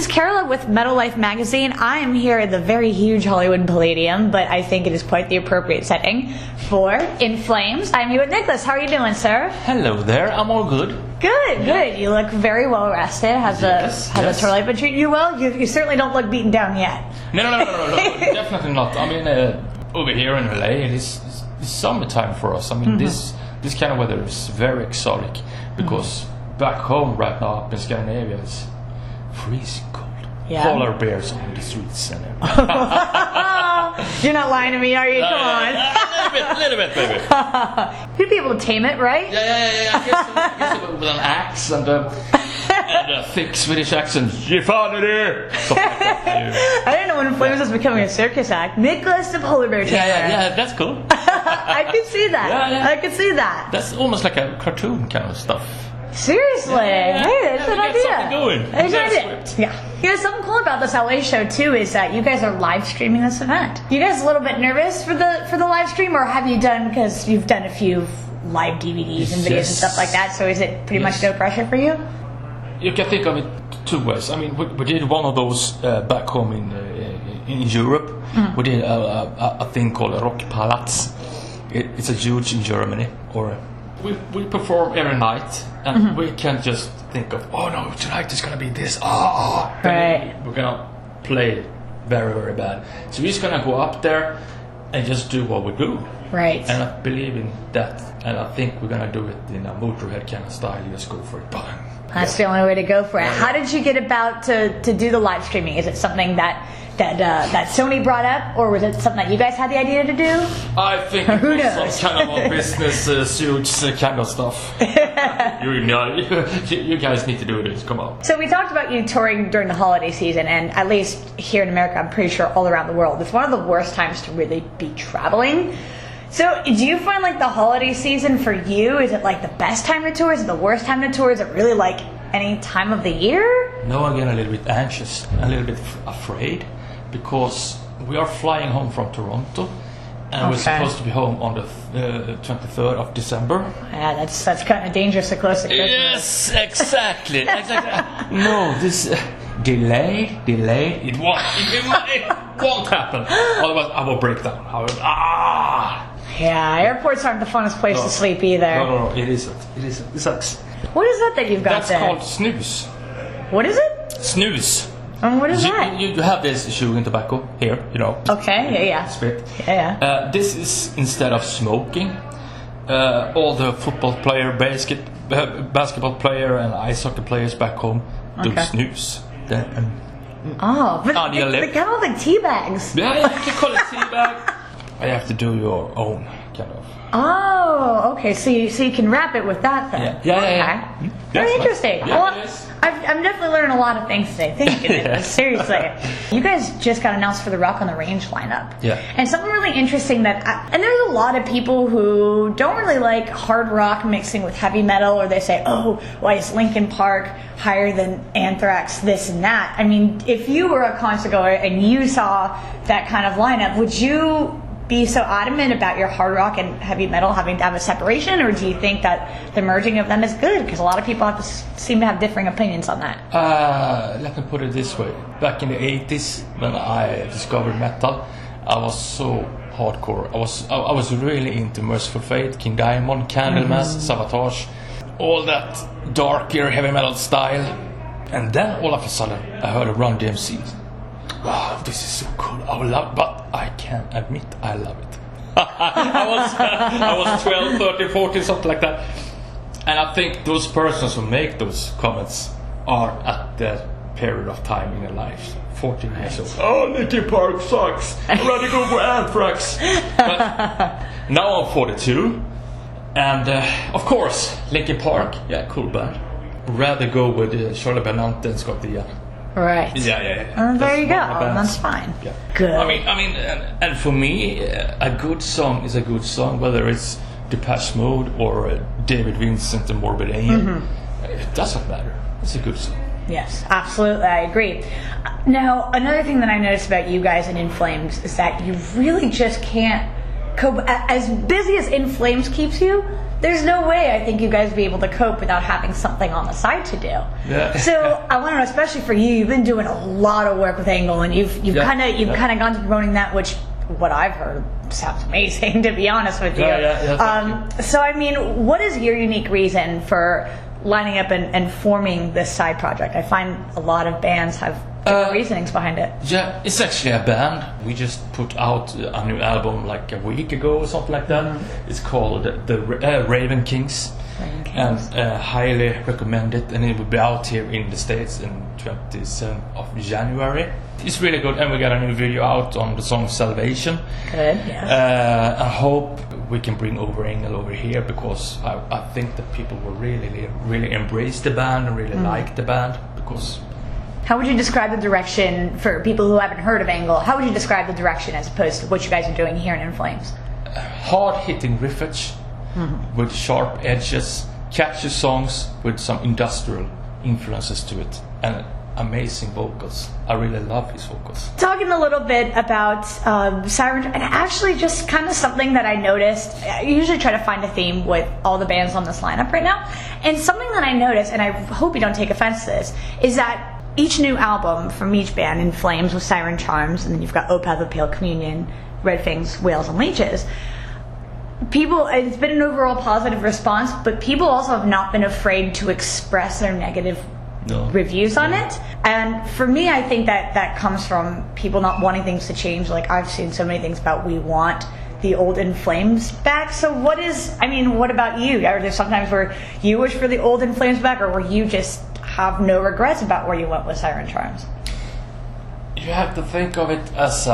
is Karila with Metal Life magazine. I am here at the very huge Hollywood Palladium, but I think it is quite the appropriate setting for In Flames. I'm here with Niclas. How are you doing, sir? Hello there. I'm all good. Good. You look very well rested. Has the tour life been treating you well? You certainly don't look beaten down yet. No. Definitely not. I mean, over here in LA, it's summertime for us. I mean, this kind of weather is very exotic because back home right now up in Scandinavia, it's freezing cold. Yeah. Polar bears on the streets and everything. You're not lying to me, are you? Come on. A little bit, baby. You'd be able to tame it, right? Yeah. I guess with an axe and a thick Swedish accent. You found it here. I didn't know when Flames was becoming a circus act. Niclas the polar bear tamer. Yeah, that's cool. I can see that. Yeah. I can see that. That's almost like a cartoon kind of stuff. Seriously? Yeah. Hey, that's an idea. Something going. There's an idea. Yeah. You know, something cool about this LA show too is that you guys are live streaming this event. You guys a little bit nervous for the live stream, or have you done, because you've done a few live DVDs and videos and stuff like that, so is it pretty much no pressure for you? You can think of it two ways. I mean, we did one of those back home in Europe. We did a thing called a Rock Palats. It's a huge in Germany. We perform every night, and we can't just think of, oh no, tonight is gonna be this. Right. We're gonna play very, very bad. So we're just gonna go up there and just do what we do. Right. And I believe in that, and I think we're gonna do it in a Motorhead kind of style. You just go for it, bang. That's the only way to go for it. How did you get about to do the live streaming? Is it something that Sony brought up, or was it something that you guys had the idea to do? I think it was some kind of a business suits kind of stuff. You guys need to do this. Come on. So we talked about you touring during the holiday season, and at least here in America, I'm pretty sure all around the world, it's one of the worst times to really be traveling. So do you find like the holiday season for you, is it like the best time to tour? Is it the worst time to tour? Is it really like any time of the year? No, I'm getting a little bit anxious, a little bit afraid, because we are flying home from Toronto, and we're supposed to be home on the 23rd of December. Yeah, that's kind of dangerous to close to Christmas. Yes, exactly. No, this delay. It won't happen. Otherwise, I will break down. Yeah, airports aren't the funnest place to sleep either. No, it isn't. It sucks. What is that you've got there? That's called snooze. What is it? Snooze. And what is that? You have this chewing tobacco here, you know. Okay, yeah. Spit. Yeah. This is instead of smoking. All the football player, basketball player, and ice hockey players back home do snooze. But they kind of like tea bags. Yeah, you can call it tea bag. You have to do your own kind of. Oh, okay. So you can wrap it with that then. Yeah. Very interesting. Yeah, well, I'm definitely learning a lot of things today. Thank you, Niclas. Seriously. You guys just got announced for the Rock on the Range lineup. Yeah. And something really interesting and there's a lot of people who don't really like hard rock mixing with heavy metal, or they say, oh, why is Linkin Park higher than Anthrax, this and that? I mean, if you were a concert goer and you saw that kind of lineup, would you be so adamant about your hard rock and heavy metal having to have a separation, or do you think that the merging of them is good? Because a lot of people seem to have differing opinions on that. Let me put it this way. Back in the 80s, when I discovered metal, I was so hardcore. I was really into Merciful Fate, King Diamond, Candlemass, Savatage, all that darker heavy metal style. And then all of a sudden I heard a Run DMC. Wow, this is so cool. I would love it, but I can't admit I love it. I was 12, 13, 14, something like that. And I think those persons who make those comments are at that period of time in their lives. 14 years old. Oh, Linkin Park sucks. I'd rather go for Anthrax. But now I'm 42. And of course, Linkin Park, cool band. Rather go with Charlie Benante and Scott Ian. Right. Yeah. There you go. That's fine. Yeah. Good. I mean, and for me, a good song is a good song, whether it's Depeche Mode or David Vincent and Morbid Angel. It doesn't matter. It's a good song. Yes, absolutely. I agree. Now, another thing that I noticed about you guys in Flames is that you really just can't cope. As busy as In Flames keeps you, there's no way I think you guys would be able to cope without having something on the side to do. Yeah. So I want to know, especially for you, you've been doing a lot of work with Engel, and you've kind of gone to promoting that, which what I've heard sounds amazing, to be honest with you. So I mean, what is your unique reason for lining up and forming this side project? I find a lot of bands have different reasonings behind it. Yeah, it's actually a band. We just put out a new album like a week ago or something like that. It's called the Raven Kings. And highly recommend it, and it will be out here in the States in 27th of January. It's really good, and we got a new video out on the song Salvation. Good, yeah. I hope we can bring over Engel over here, because I think that people will really embrace the band and really like the band. Because how would you describe the direction for people who haven't heard of Engel? How would you describe the direction as opposed to what you guys are doing here in Flames? Hard-hitting riffage with sharp edges, catchy songs with some industrial influences to it, and amazing vocals. I really love his vocals. Talking a little bit about Siren, and actually just kind of something that I noticed. I usually try to find a theme with all the bands on this lineup right now, and something that I noticed, and I hope you don't take offense to this, is that each new album from each band, In Flames with Siren Charms, and then you've got Opeth, Appeal, Communion, Red Fangs, Whales, and Leeches. People, it's been an overall positive response, but people also have not been afraid to express their negative reviews on it. And for me, I think that comes from people not wanting things to change. Like, I've seen so many things about we want the old In Flames back. So what about you? Are there sometimes where you wish for the old In Flames back, or where you just have no regrets about where you went with Siren Charms? You have to think of it as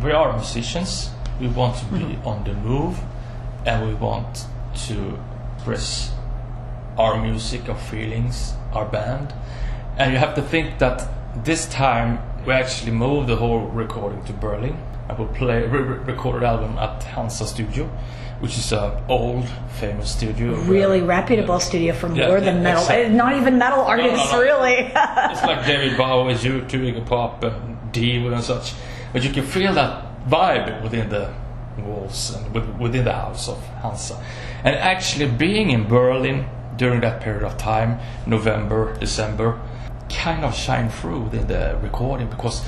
we are musicians. We want to be on the move, and we want to express our music, our feelings, our band. And you have to think that this time we actually moved the whole recording to Berlin. I will play recorded album at Hansa Studio, which is an old famous studio. Really reputable studio for more than metal. Exactly. Not even metal artists, really. It's like David Bowie's U2, Pop, Divo and such. But you can feel that vibe within the walls and within the house of Hansa. And actually being in Berlin during that period of time, November, December, kind of shine through within the recording, because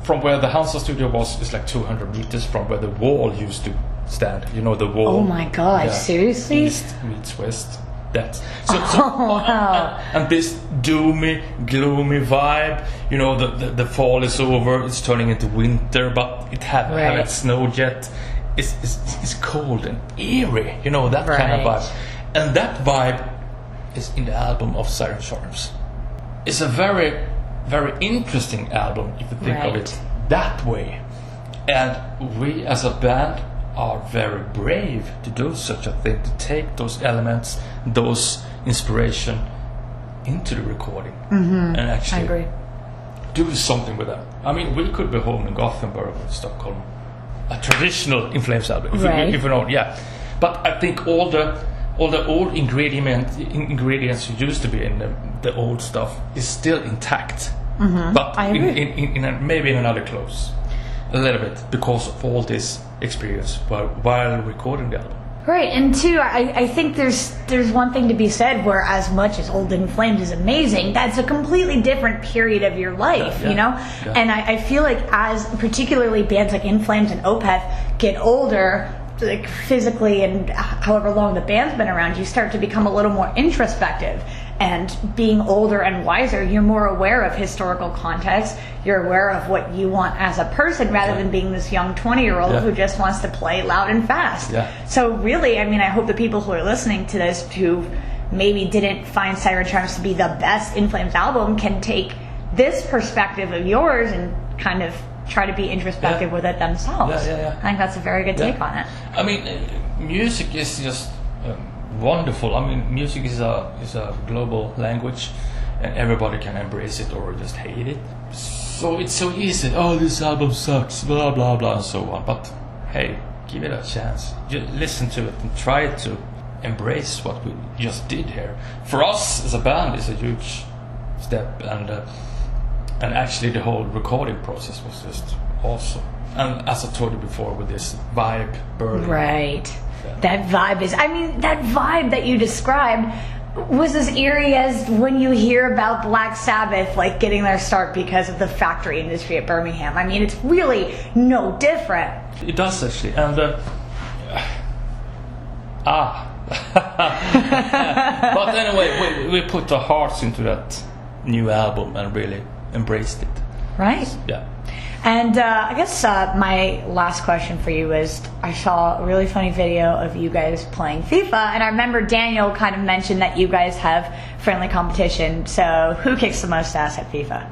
from where the Hansa studio was, it's like 200 meters from where the wall used to stand. You know, the wall. Oh my god, seriously? East meets west. Wow. And this doomy, gloomy vibe, you know, the fall is over, it's turning into winter, but it haven't snowed yet. It's cold and eerie, you know, that kind of vibe. And that vibe is in the album of Siren Charms. It's a very, very interesting album if you think of it that way. And we as a band are very brave to do such a thing, to take those elements, those inspiration into the recording and actually do something with them. I mean, we could be home in Gothenburg or Stockholm, a traditional In Flames album, if you know, But I think all the old ingredients who used to be in the old stuff is still intact, but maybe in another clothes. A little bit, because of all this experience while recording the album. Right, and two, I think there's one thing to be said where, as much as Old In Flames is amazing, that's a completely different period of your life, you know? Yeah. And I feel like as particularly bands like In Flames and Opeth get older, like physically and however long the band's been around, you start to become a little more introspective. And being older and wiser, you're more aware of historical context. You're aware of what you want as a person, rather than being this young 20-year-old who just wants to play loud and fast. So really, I mean, I hope the people who are listening to this who maybe didn't find Siren Charms to be the best In Flames album can take this perspective of yours and kind of try to be introspective with it themselves. I think that's a very good take on it. I mean, music is just wonderful. I mean, music is a global language, and everybody can embrace it or just hate it. So it's so easy. Oh, this album sucks, blah blah blah, and so on. But hey, give it a chance. Just listen to it and try to embrace what we just did here. For us as a band, it's a huge step, and actually the whole recording process was just also. And as I told you before, with this vibe burning. Right. That vibe is, I mean, that vibe that you described was as eerie as when you hear about Black Sabbath, like getting their start because of the factory industry at Birmingham. I mean, it's really no different. It does actually, and but anyway, we put our hearts into that new album and really embraced it. Right. Yeah. And I guess my last question for you is, I saw a really funny video of you guys playing FIFA, and I remember Daniel kind of mentioned that you guys have friendly competition. So who kicks the most ass at FIFA?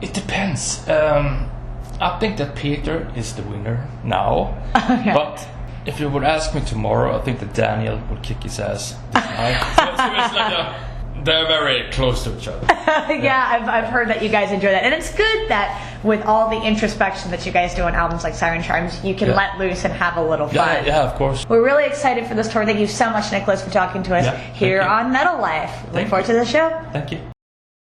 It depends. I think that Peter is the winner now. Okay. But if you would ask me tomorrow, I think that Daniel would kick his ass this night. So it's like they're very close to each other. Yeah, I've heard that you guys enjoy that. And it's good that with all the introspection that you guys do on albums like Siren Charms, you can let loose and have a little fun. Yeah, of course. We're really excited for this tour. Thank you so much, Niclas, for talking to us here on Metal Life. Look forward to the show. Thank you.